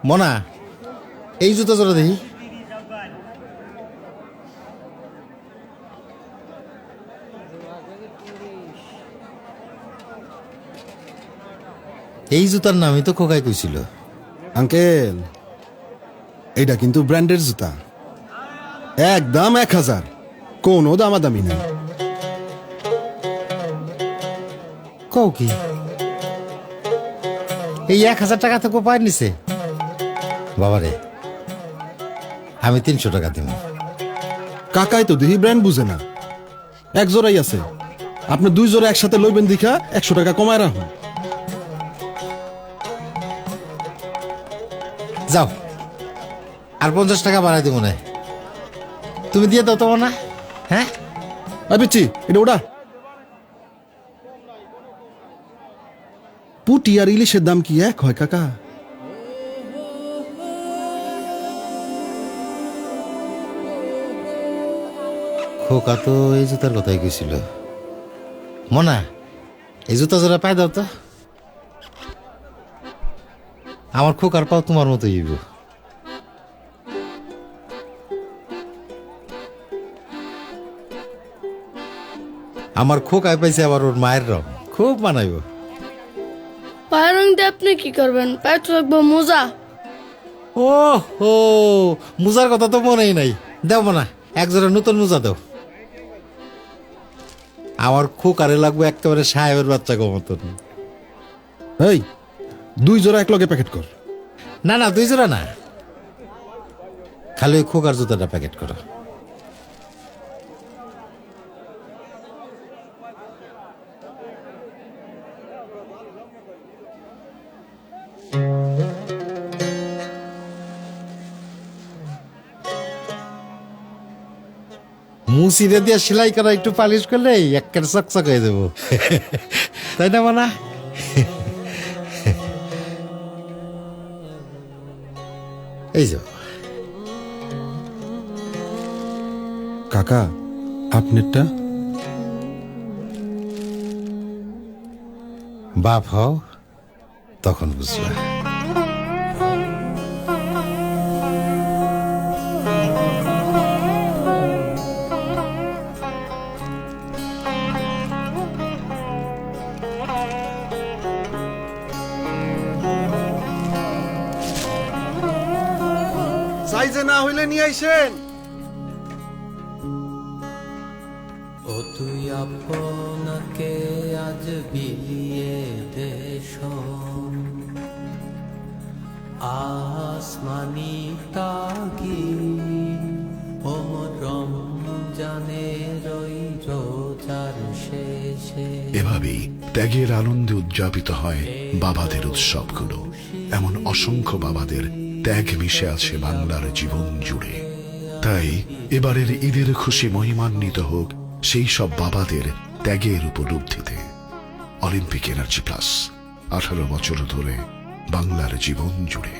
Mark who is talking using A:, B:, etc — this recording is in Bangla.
A: মনা, এই জুতা জোড়া দেখি। এই জুতার নামই তো খোকাই কইছিল।
B: আঙ্কেল, এইটা কিন্তু ব্র্যান্ডের জুতা, একদম 1000, কোনো দামাদামি নেই।
A: কও কি এই 1000 টাকা তো কোপায় নিছে? বাবারে, আমি 300 টাকা দিব।
B: কাকাই তো দেখি ব্র্যান্ড বুঝে না, এক জোড়াই আছে, আপনি 2 জোড়া একসাথে লইবেন দেখা 100 টাকা কমায় রাখুন।
A: যাও, আর 50 টাকা বাড়াই দিব না। তুমি দিয়ে দাও তো না? হ্যাঁ,
B: পিচ্ছি, এটা ওটা। পুটি আর ইলিশের দাম কি এক হয় কাকা?
A: খোকা তো এই জুতার কথাই কইছিল। মনা, এই জুতা জোড়া পাই দাও তো। আমার খোকার পাও তোমার মতো হইব। আমার খোকায় পাইছে আবার ওর মায়ের রং, খুব মানাইব।
C: পায়ের রং দিয়ে আপনি কি করবেন? পায়ে তো রাখবো মোজা।
A: ও হো, মুজার কথা তো মনেই নাই। দেব না, এক জোড়া নতুন মুজা দাও। আমার খোকারে লাগবে একেবারে সাহেবের বাচ্চা গো মতন।
B: এই 2 জোড়া এক লগে প্যাকেট কর।
A: না না, 2 জোড়া না, খালি ওই খোকার জুতাটা প্যাকেট করো। মুসিরে দিয়ে সেলাই করা একটু পালিশ করলে একের চকচক হয়ে দেবো, তাই না মানা? এই যে
B: কাকা, আপনারটা?
A: বাপ হও তখন বুঝবা।
B: সাইজে না হইলে নিয়ে আইসেন।
D: ও তুই আপনাকে আজ বিলিয়ে দেশ, আসমানি তাগি রমজানের ওই রোজার শেষে।
E: এভাবেই ত্যাগের আনন্দে উদযাপিত হয় বাবাদের উৎসবগুলো। এমন অসংখ্য বাবাদের ত্যাগ মিশে আছে বাংলার জীবন জুড়ে। তাই এবারের ঈদের খুশি মহিমান্বিত হোক সেই সব বাবাদের ত্যাগের উপলব্ধিতে। অলিম্পিক এনার্জি প্লাস, 18 বছর ধরে বাংলার জীবন জুড়ে।